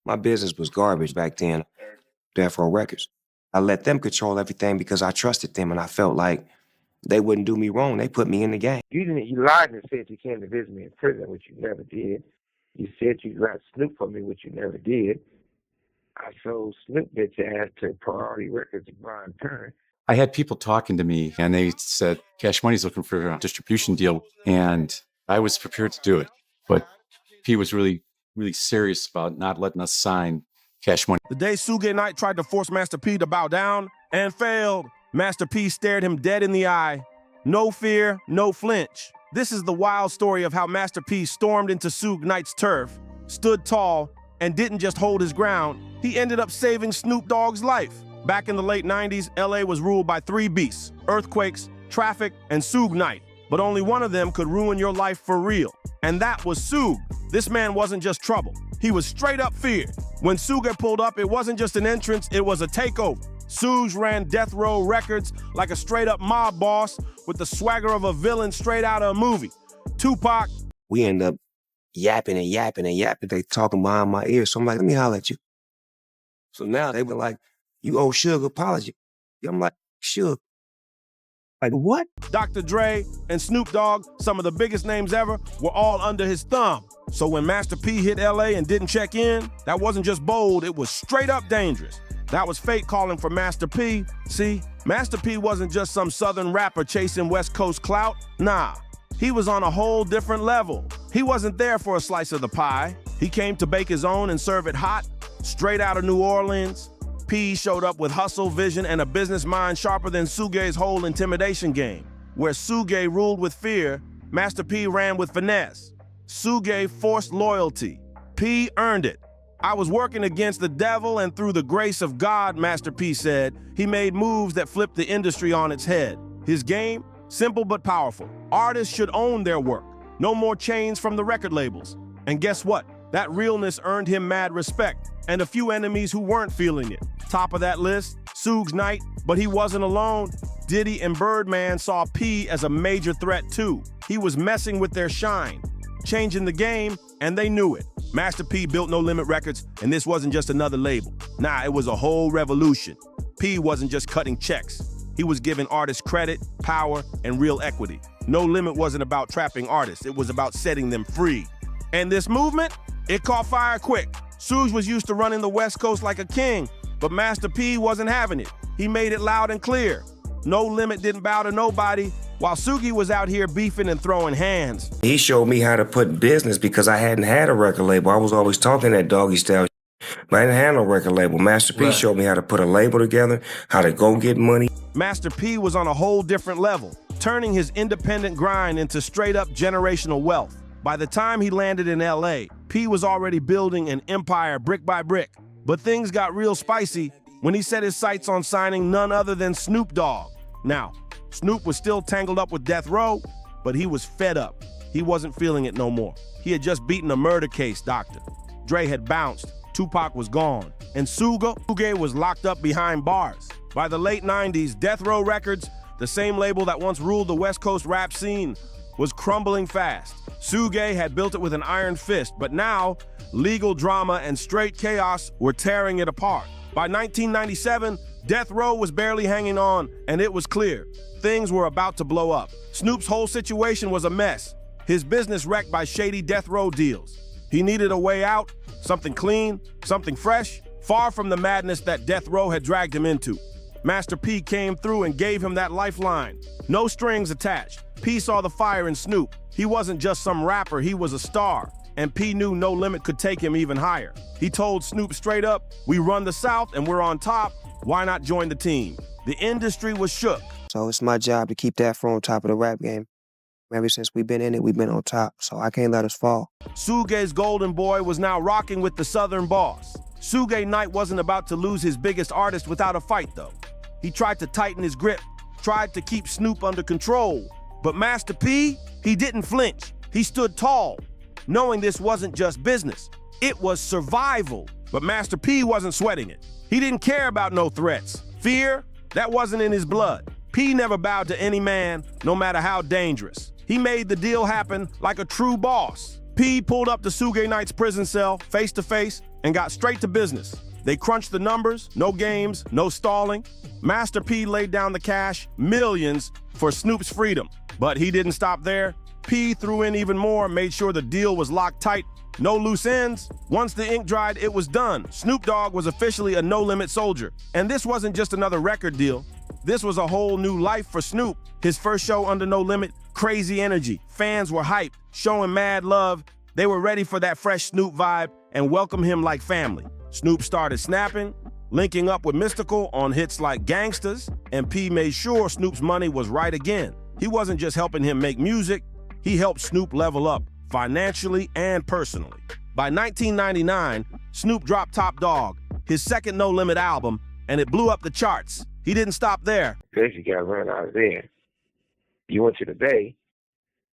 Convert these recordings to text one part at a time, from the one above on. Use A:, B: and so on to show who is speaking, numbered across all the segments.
A: My business was garbage back then, Death Row Records. I let them control everything because I trusted them and I felt like they wouldn't do me wrong. They put me in the game.
B: You lied and said you came to visit me in prison, which you never did. You said you got Snoop for me, which you never did. I sold Snoop bitch ass to Priority Records and Brian Turner.
C: I had people talking to me and they said, Cash Money's looking for a distribution deal. And I was prepared to do it. But P was really serious about not letting us sign Cash Money.
D: The day Suge Knight tried to force Master P to bow down and failed, Master P stared him dead in the eye. No fear, no flinch. This is the wild story of how Master P stormed into Suge Knight's turf, stood tall, and didn't just hold his ground. He ended up saving Snoop Dogg's life. Back in the late 90s, LA was ruled by three beasts: earthquakes, traffic, and Suge Knight. But only one of them could ruin your life for real. And that was Suge. This man wasn't just trouble. He was straight up fear. When Suge pulled up, it wasn't just an entrance, it was a takeover. Suge ran Death Row Records like a straight up mob boss with the swagger of a villain straight out of a movie. Tupac.
A: We end up yapping and yapping and yapping. They talking behind my ear. So I'm like, let me holler at you. So now they were like, you owe Suge apology. I'm like, Suge. Like, what?
D: Dr. Dre and Snoop Dogg, some of the biggest names ever, were all under his thumb. So when Master P hit LA and didn't check in, that wasn't just bold, it was straight up dangerous. That was fate calling for Master P. See, Master P wasn't just some southern rapper chasing West Coast clout. Nah, he was on a whole different level. He wasn't there for a slice of the pie. He came to bake his own and serve it hot, straight out of New Orleans. P showed up with hustle, vision, and a business mind sharper than Suge's whole intimidation game. Where Suge ruled with fear, Master P ran with finesse. Suge forced loyalty. P earned it. I was working against the devil, and through the grace of God, Master P said, he made moves that flipped the industry on its head. His game? Simple but powerful. Artists should own their work. No more chains from the record labels. And guess what? That realness earned him mad respect, and a few enemies who weren't feeling it. Top of that list, Suge Knight, but he wasn't alone. Diddy and Birdman saw P as a major threat too. He was messing with their shine, changing the game, and they knew it. Master P built No Limit Records, and this wasn't just another label. Nah, it was a whole revolution. P wasn't just cutting checks. He was giving artists credit, power, and real equity. No Limit wasn't about trapping artists, it was about setting them free. And this movement, it caught fire quick. Suge was used to running the West Coast like a king, but Master P wasn't having it. He made it loud and clear. No Limit didn't bow to nobody, while Suge was out here beefing and throwing hands.
A: He showed me how to put business because I hadn't had a record label. I was always talking that doggy style, but I didn't have no record label. Master P showed me how to put a label together, how to go get money.
D: Master P was on a whole different level, turning his independent grind into straight up generational wealth. By the time he landed in LA, P was already building an empire brick by brick. But things got real spicy when he set his sights on signing none other than Snoop Dogg. Now, Snoop was still tangled up with Death Row, but he was fed up. He wasn't feeling it no more. He had just beaten a murder case, doctor. Dre had bounced, Tupac was gone, and Suge was locked up behind bars. By the late 90s, Death Row Records, the same label that once ruled the West Coast rap scene, was crumbling fast. Suge had built it with an iron fist, but now, legal drama and straight chaos were tearing it apart. By 1997, Death Row was barely hanging on, and it was clear. Things were about to blow up. Snoop's whole situation was a mess. His business wrecked by shady Death Row deals. He needed a way out, something clean, something fresh, far from the madness that Death Row had dragged him into. Master P came through and gave him that lifeline. No strings attached. P saw the fire in Snoop. He wasn't just some rapper, he was a star. And P knew No Limit could take him even higher. He told Snoop straight up, we run the South and we're on top. Why not join the team? The industry was shook.
A: So it's my job to keep that on top of the rap game. Ever since we've been in it, we've been on top, so I can't let us fall.
D: Suge's golden boy was now rocking with the Southern boss. Suge Knight wasn't about to lose his biggest artist without a fight, though. He tried to tighten his grip, tried to keep Snoop under control. But Master P, he didn't flinch. He stood tall, knowing this wasn't just business. It was survival. But Master P wasn't sweating it. He didn't care about no threats. Fear, that wasn't in his blood. P never bowed to any man, no matter how dangerous. He made the deal happen like a true boss. P pulled up to Suge Knight's prison cell face to face and got straight to business. They crunched the numbers, no games, no stalling. Master P laid down the cash, millions, for Snoop's freedom. But he didn't stop there. P threw in even more, made sure the deal was locked tight. No loose ends. Once the ink dried, it was done. Snoop Dogg was officially a no-limit soldier. And this wasn't just another record deal. This was a whole new life for Snoop. His first show under No Limit, crazy energy. Fans were hyped, showing mad love. They were ready for that fresh Snoop vibe and welcome him like family. Snoop started snapping, linking up with Mystical on hits like Gangsters, and P made sure Snoop's money was right again. He wasn't just helping him make music, he helped Snoop level up, financially and personally. By 1999, Snoop dropped Top Dog, his second No Limit album, and it blew up the charts. He didn't stop there.
B: Basically got run out of there. You went to the Bay.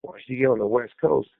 B: Once you get on the West Coast,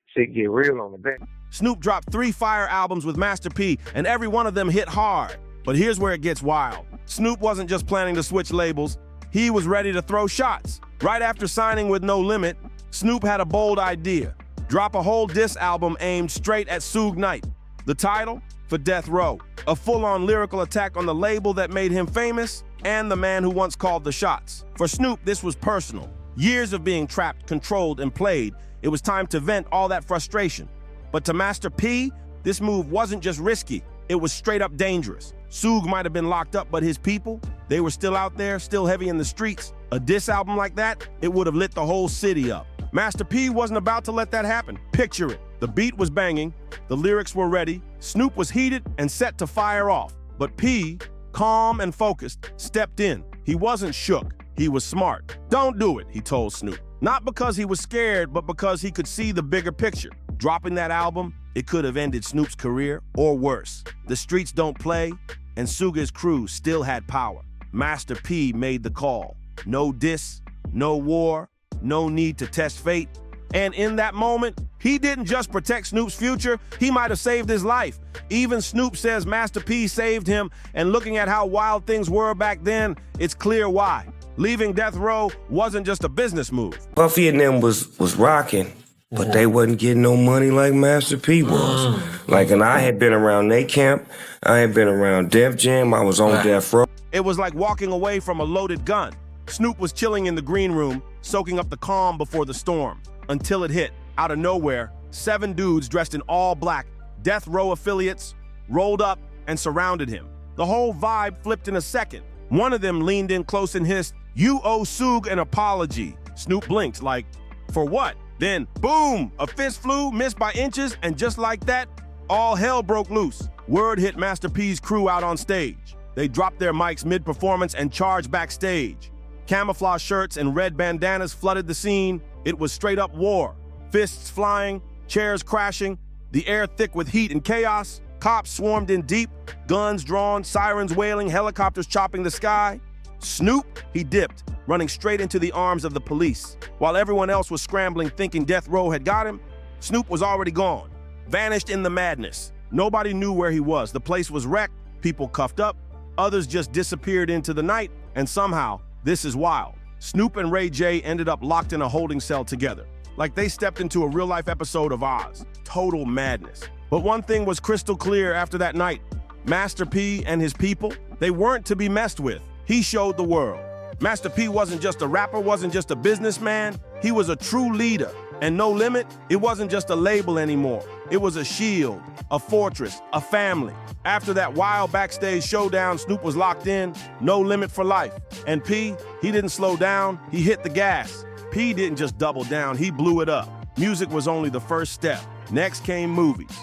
B: shit get real on the Bay.
D: Snoop dropped 3 fire albums with Master P, and every one of them hit hard. But here's where it gets wild. Snoop wasn't just planning to switch labels, he was ready to throw shots. Right after signing with No Limit, Snoop had a bold idea. Drop a whole diss album aimed straight at Suge Knight. The title? For Death Row. A full-on lyrical attack on the label that made him famous and the man who once called the shots. For Snoop, this was personal. Years of being trapped, controlled, and played, it was time to vent all that frustration. But to Master P, this move wasn't just risky, it was straight up dangerous. Suge might have been locked up, but his people, they were still out there, still heavy in the streets. A diss album like that, it would have lit the whole city up. Master P wasn't about to let that happen. Picture it. The beat was banging, the lyrics were ready, Snoop was heated and set to fire off. But P, calm and focused, stepped in. He wasn't shook, he was smart. Don't do it, he told Snoop. Not because he was scared, but because he could see the bigger picture. Dropping that album, it could have ended Snoop's career, or worse. The streets don't play, and Suge's crew still had power. Master P made the call. No diss, no war, no need to test fate. And in that moment, he didn't just protect Snoop's future, he might have saved his life. Even Snoop says Master P saved him, and looking at how wild things were back then, it's clear why. Leaving Death Row wasn't just a business move.
A: Puffy and them was rocking, but they wasn't getting no money like Master P was. And I had been around they camp, I had been around Def Jam, I was on Death Row.
D: It was like walking away from a loaded gun. Snoop was chilling in the green room, soaking up the calm before the storm, until it hit. Out of nowhere, 7 dudes dressed in all black, Death Row affiliates, rolled up and surrounded him. The whole vibe flipped in a second. One of them leaned in close and hissed, "You owe Suge an apology." Snoop blinked like, "For what?" Then, boom, a fist flew, missed by inches, and just like that, all hell broke loose. Word hit Master P's crew out on stage. They dropped their mics mid-performance and charged backstage. Camouflage shirts and red bandanas flooded the scene. It was straight up war. Fists flying, chairs crashing, the air thick with heat and chaos. Cops swarmed in deep, guns drawn, sirens wailing, helicopters chopping the sky. Snoop, he dipped, running straight into the arms of the police. While everyone else was scrambling, thinking Death Row had got him, Snoop was already gone, vanished in the madness. Nobody knew where he was. The place was wrecked, people cuffed up, others just disappeared into the night, and somehow, this is wild, Snoop and Ray J ended up locked in a holding cell together. Like they stepped into a real-life episode of Oz. Total madness. But one thing was crystal clear after that night. Master P and his people, they weren't to be messed with. He showed the world. Master P wasn't just a rapper, wasn't just a businessman. He was a true leader. And No Limit, it wasn't just a label anymore. It was a shield, a fortress, a family. After that wild backstage showdown, Snoop was locked in, no limit for life. And P, he didn't slow down, he hit the gas. P didn't just double down, he blew it up. Music was only the first step. Next came movies.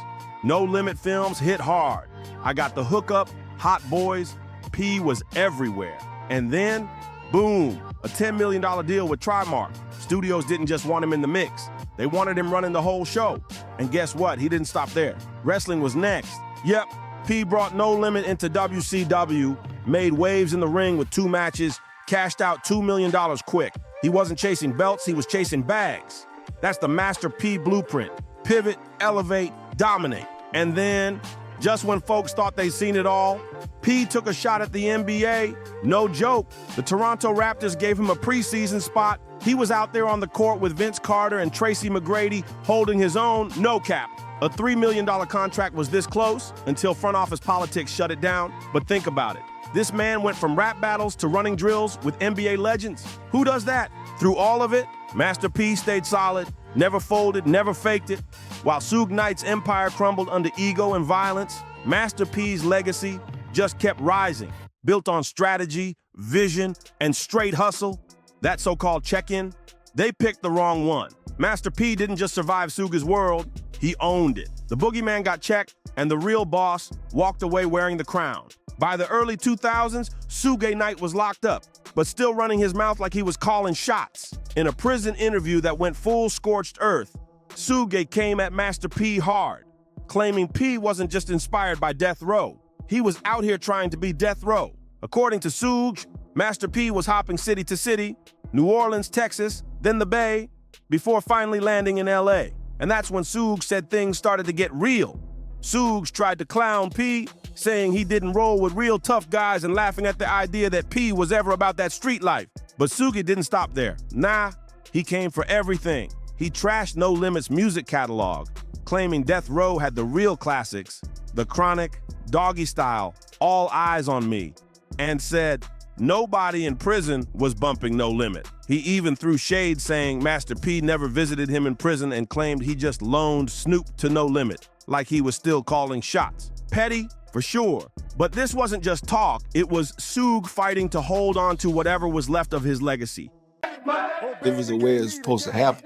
D: No Limit films hit hard. I Got the Hookup, Hot Boys, P was everywhere. And then, boom, a $10 million deal with Trimark. Studios didn't just want him in the mix. They wanted him running the whole show. And guess what? He didn't stop there. Wrestling was next. Yep, P brought No Limit into WCW, made waves in the ring with 2 matches, cashed out $2 million quick. He wasn't chasing belts, he was chasing bags. That's the Master P blueprint. Pivot, elevate, dominate. And then, just when folks thought they'd seen it all, P took a shot at the NBA. No joke. The Toronto Raptors gave him a preseason spot, He was out there on the court with Vince Carter and Tracy McGrady holding his own, no cap. A $3 million contract was this close until front office politics shut it down. But think about it. This man went from rap battles to running drills with NBA legends. Who does that? Through all of it, Master P stayed solid, never folded, never faked it. While Suge Knight's empire crumbled under ego and violence, Master P's legacy just kept rising, built on strategy, vision, and straight hustle. That so-called check-in, they picked the wrong one. Master P didn't just survive Suge's world, he owned it. The boogeyman got checked, and the real boss walked away wearing the crown. By the early 2000s, Suge Knight was locked up, but still running his mouth like he was calling shots. In a prison interview that went full scorched earth, Suge came at Master P hard, claiming P wasn't just inspired by death row. He was out here trying to be death row. According to Suge, Master P was hopping city to city, New Orleans, Texas, then the Bay, before finally landing in LA. And that's when Suge said things started to get real. Suge tried to clown P, saying he didn't roll with real tough guys and laughing at the idea that P was ever about that street life. But Suge didn't stop there. Nah, he came for everything. He trashed No Limit's music catalog, claiming Death Row had the real classics, The Chronic, Doggy Style, All Eyes on Me, and said nobody in prison was bumping No Limit. He even threw shade saying Master P never visited him in prison and claimed he just loaned Snoop to No Limit, like he was still calling shots. Petty, for sure. But this wasn't just talk, it was Suge fighting to hold on to whatever was left of his legacy.
E: It was the way it was supposed to happen.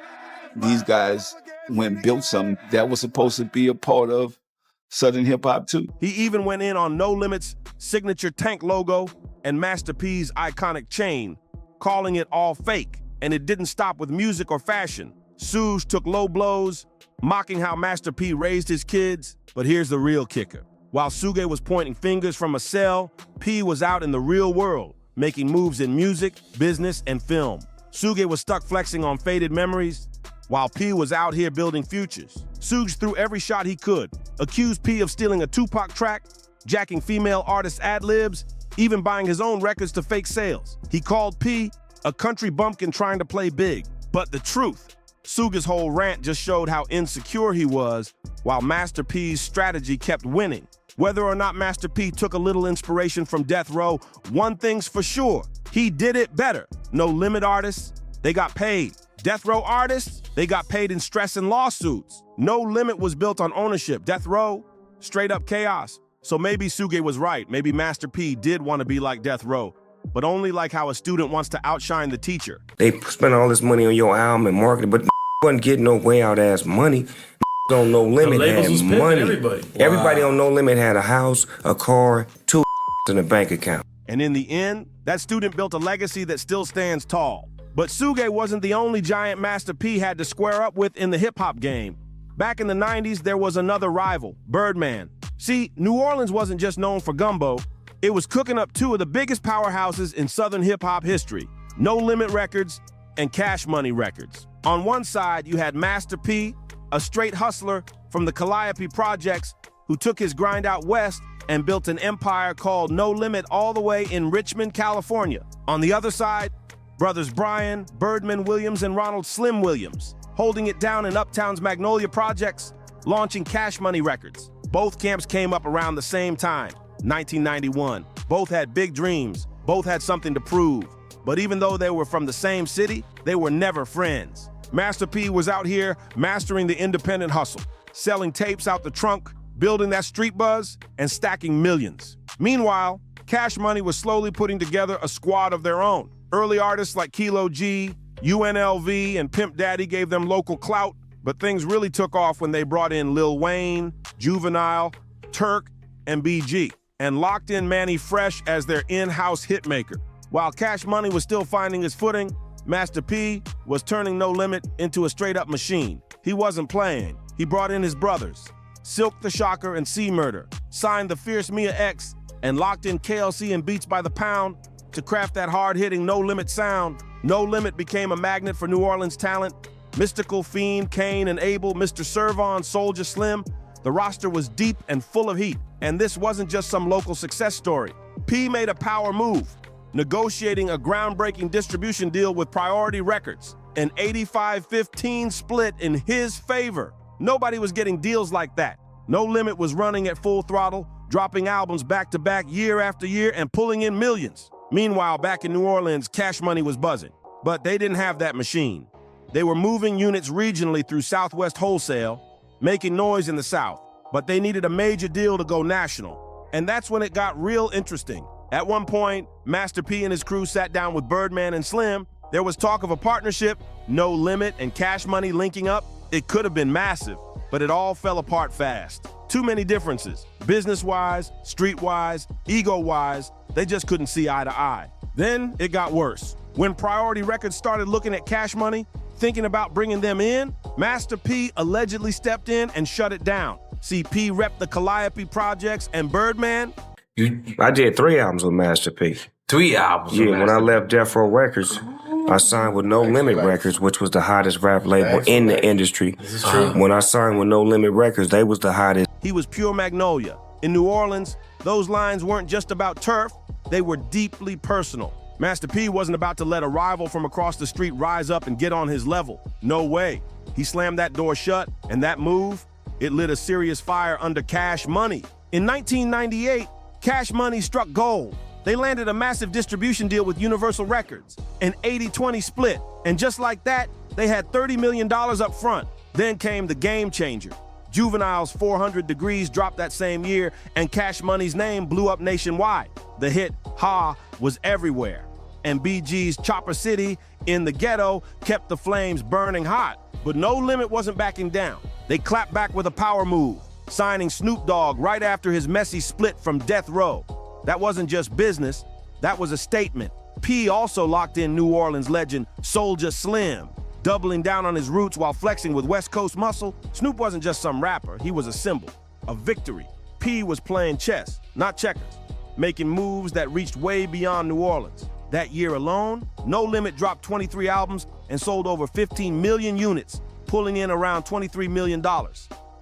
E: These guys went and built something that was supposed to be a part of Southern hip hop too.
D: He even went in on No Limit's signature tank logo and Master P's iconic chain, calling it all fake. And it didn't stop with music or fashion. Suge took low blows, mocking how Master P raised his kids. But here's the real kicker. While Suge was pointing fingers from a cell, P was out in the real world, making moves in music, business, and film. Suge was stuck flexing on faded memories, while P was out here building futures. Suge threw every shot he could, accused P of stealing a Tupac track, jacking female artists' ad-libs, even buying his own records to fake sales. He called P a country bumpkin trying to play big. But the truth, Suge's whole rant just showed how insecure he was, while Master P's strategy kept winning. Whether or not Master P took a little inspiration from Death Row, one thing's for sure, he did it better. No Limit artists, they got paid. Death Row artists, they got paid in stress and lawsuits. No Limit was built on ownership. Death Row, straight up chaos. So maybe Suge was right. Maybe Master P did want to be like Death Row, but only like how a student wants to outshine the teacher.
A: They spent all this money on your album and marketing, but wasn't getting no way out ass money. On No Limit had money. Everybody on No Limit had a house, a car, two in a bank account.
D: And in the end, that student built a legacy that still stands tall. But Suge wasn't the only giant Master P had to square up with in the hip-hop game. Back in the 90s, there was another rival, Birdman. See, New Orleans wasn't just known for gumbo, it was cooking up two of the biggest powerhouses in Southern hip-hop history, No Limit Records and Cash Money Records. On one side, you had Master P, a straight hustler from the Calliope Projects who took his grind out west and built an empire called No Limit all the way in Richmond, California. On the other side, brothers Brian, Birdman Williams, and Ronald Slim Williams, holding it down in Uptown's Magnolia Projects, launching Cash Money Records. Both camps came up around the same time, 1991. Both had big dreams, both had something to prove. But even though they were from the same city, they were never friends. Master P was out here mastering the independent hustle, selling tapes out the trunk, building that street buzz, and stacking millions. Meanwhile, Cash Money was slowly putting together a squad of their own. Early artists like Kilo G, UNLV, and Pimp Daddy gave them local clout, but things really took off when they brought in Lil Wayne, Juvenile, Turk, and BG, and locked in Manny Fresh as their in-house hitmaker. While Cash Money was still finding his footing, Master P was turning No Limit into a straight-up machine. He wasn't playing. He brought in his brothers, Silk the Shocker and C-Murder, signed the Fierce Mia X, and locked in KLC and Beats by the Pound to craft that hard-hitting No Limit sound. No Limit became a magnet for New Orleans talent. Mystical, Fiend, Kane, and Abel, Mr. Servon, Soulja Slim. The roster was deep and full of heat. And this wasn't just some local success story. P made a power move. negotiating a groundbreaking distribution deal with Priority Records, an 85-15 split in his favor. Nobody was getting deals like that. No Limit was running at full throttle, dropping albums back-to-back year after year and pulling in millions. Meanwhile, back in New Orleans, Cash Money was buzzing. But they didn't have that machine. They were moving units regionally through Southwest Wholesale, making noise in the South. But they needed a major deal to go national. And that's when it got real interesting. At one point, MasterP and his crew sat down with Birdman and Slim. There was talk of a partnership, No Limit and Cash Money linking up. It could have been massive, but it all fell apart fast. Too many differences. Business-wise, street-wise, ego-wise, they just couldn't see eye to eye. Then it got worse. When Priority Records started looking at Cash Money, thinking about bringing them in, MasterP allegedly stepped in and shut it down. CP repped the Calliope projects, and Birdman...
A: I did 3 albums with Master P.
F: 3 albums?
A: Yeah, when I left Death Row Records, I signed with No Limit Records, which was the hottest rap label in the industry.
F: This is true.
A: When I signed with No Limit Records, they was the hottest.
D: He was pure Magnolia. In New Orleans, those lines weren't just about turf, they were deeply personal. Master P wasn't about to let a rival from across the street rise up and get on his level. No way. He slammed that door shut, and that move, it lit a serious fire under Cash Money. In 1998, Cash Money struck gold. They landed a massive distribution deal with Universal Records, an 80-20 split. And just like that, they had $30 million up front. Then came the game changer. Juvenile's 400 Degrees dropped that same year, and Cash Money's name blew up nationwide. The hit, Ha, was everywhere. And BG's Chopper City in the Ghetto kept the flames burning hot. But No Limit wasn't backing down. They clapped back with a power move, signing Snoop Dogg right after his messy split from Death Row. That wasn't just business, that was a statement. P also locked in New Orleans legend Soulja Slim, doubling down on his roots while flexing with West Coast muscle. Snoop wasn't just some rapper, he was a symbol, a victory. P was playing chess, not checkers, making moves that reached way beyond New Orleans. That year alone, No Limit dropped 23 albums and sold over 15 million units, pulling in around $23 million.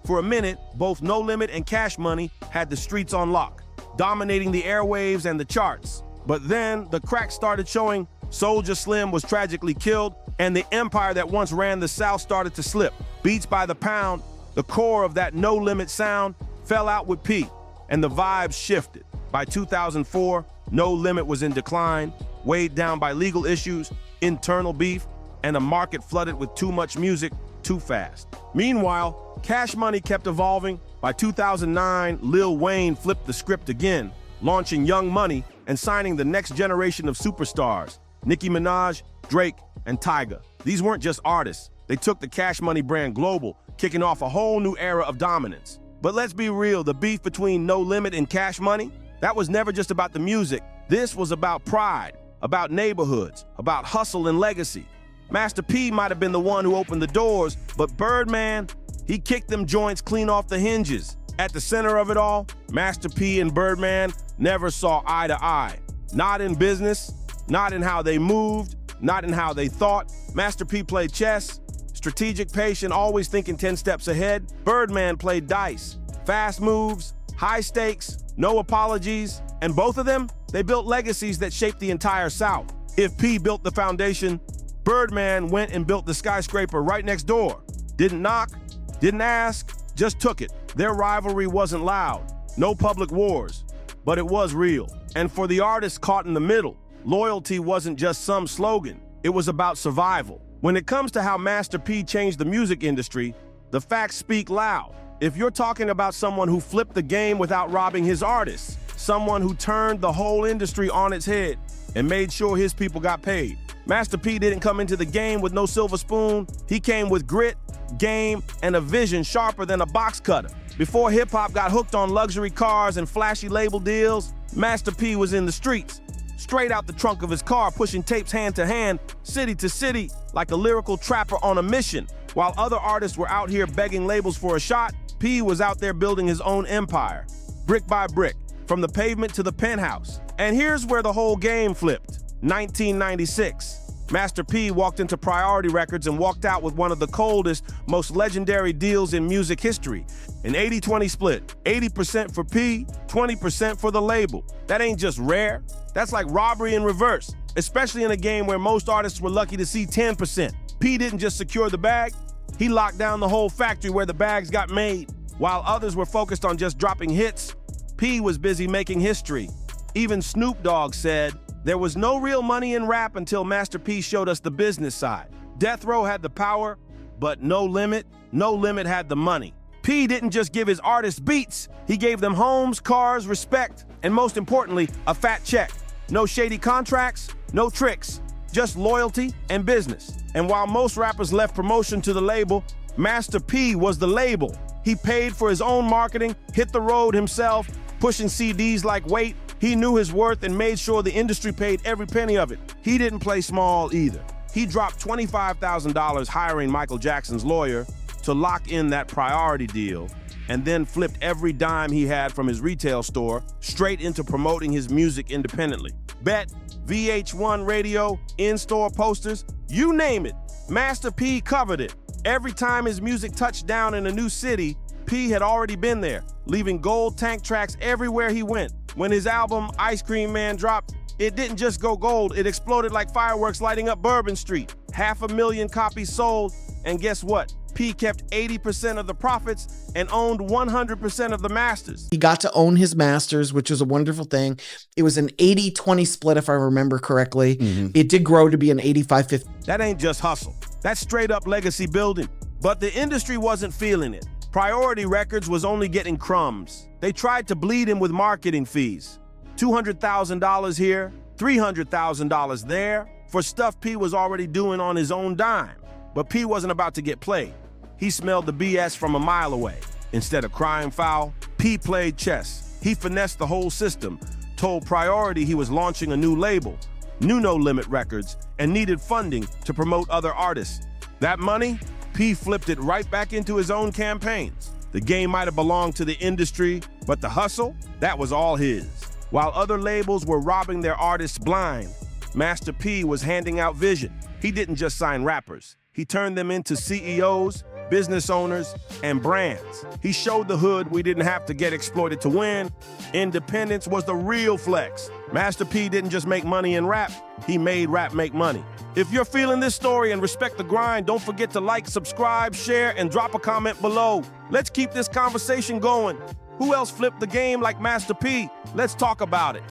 D: For a minute, both No Limit and Cash Money had the streets on lock, dominating the airwaves and the charts. But then the cracks started showing. Soulja Slim was tragically killed, and the empire that once ran the South started to slip. Beats by the pound, the core of that No Limit sound, fell out with P, and the vibes shifted. By 2004, No Limit was in decline, weighed down by legal issues, internal beef, and a market flooded with too much music too fast. Meanwhile, Cash Money kept evolving. By 2009, Lil Wayne flipped the script again, launching Young Money and signing the next generation of superstars, Nicki Minaj, Drake, and Tyga. These weren't just artists. They took the Cash Money brand global, kicking off a whole new era of dominance. But let's be real, the beef between No Limit and Cash Money, that was never just about the music. This was about pride, about neighborhoods, about hustle and legacy. Master P might have been the one who opened the doors, but Birdman, he kicked them joints clean off the hinges. At the center of it all, Master P and Birdman never saw eye to eye. Not in business, not in how they moved, not in how they thought. Master P played chess, strategic, patient, always thinking 10 steps ahead. Birdman played dice, fast moves, high stakes, no apologies. And both of them, they built legacies that shaped the entire South. If P built the foundation, Birdman went and built the skyscraper right next door. Didn't knock, didn't ask, just took it. Their rivalry wasn't loud, no public wars, but it was real. And for the artists caught in the middle, loyalty wasn't just some slogan, it was about survival. When it comes to how Master P changed the music industry, the facts speak loud. If you're talking about someone who flipped the game without robbing his artists, someone who turned the whole industry on its head and made sure his people got paid. Master P didn't come into the game with no silver spoon. He came with grit, game, and a vision sharper than a box cutter. Before hip-hop got hooked on luxury cars and flashy label deals, Master P was in the streets, straight out the trunk of his car, pushing tapes hand to hand, city to city, like a lyrical trapper on a mission. While other artists were out here begging labels for a shot, P was out there building his own empire, brick by brick, from the pavement to the penthouse. And here's where the whole game flipped. 1996. Master P walked into Priority Records and walked out with one of the coldest, most legendary deals in music history. An 80-20 split, 80% for P, 20% for the label. That ain't just rare, that's like robbery in reverse, especially in a game where most artists were lucky to see 10%. P didn't just secure the bag, he locked down the whole factory where the bags got made. While others were focused on just dropping hits, P was busy making history. Even Snoop Dogg said, "There was no real money in rap until Master P showed us the business side. Death Row had the power, but No Limit had the money." P didn't just give his artists beats, he gave them homes, cars, respect, and most importantly, a fat check. No shady contracts, no tricks, just loyalty and business. And while most rappers left promotion to the label, Master P was the label. He paid for his own marketing, hit the road himself, pushing CDs like Wait. He knew his worth and made sure the industry paid every penny of it. He didn't play small either. He dropped $25,000 hiring Michael Jackson's lawyer to lock in that Priority deal, and then flipped every dime he had from his retail store straight into promoting his music independently. Bet, VH1 radio, in-store posters, you name it, Master P covered it. Every time his music touched down in a new city, P had already been there, leaving gold tank tracks everywhere he went. When his album Ice Cream Man dropped, it didn't just go gold, it exploded like fireworks lighting up Bourbon Street. 500,000 copies sold, and guess what? P kept 80% of the profits and owned 100% of the masters.
F: He got to own his masters, which was a wonderful thing. It was an 80-20 split, if I remember correctly. It did grow to be an 85-15.
D: That ain't just hustle. That's straight up legacy building. But the industry wasn't feeling it. Priority Records was only getting crumbs. They tried to bleed him with marketing fees. $200,000 here, $300,000 there, for stuff P was already doing on his own dime. But P wasn't about to get played. He smelled the BS from a mile away. Instead of crying foul, P played chess. He finessed the whole system, told Priority he was launching a new label, new No Limit Records, and needed funding to promote other artists. That money, P flipped it right back into his own campaigns. The game might have belonged to the industry, but the hustle, that was all his. While other labels were robbing their artists blind, Master P was handing out vision. He didn't just sign rappers. He turned them into CEOs, business owners, and brands. He showed the hood we didn't have to get exploited to win. Independence was the real flex. Master P didn't just make money in rap, he made rap make money. If you're feeling this story and respect the grind, don't forget to like, subscribe, share, and drop a comment below. Let's keep this conversation going. Who else flipped the game like Master P? Let's talk about it.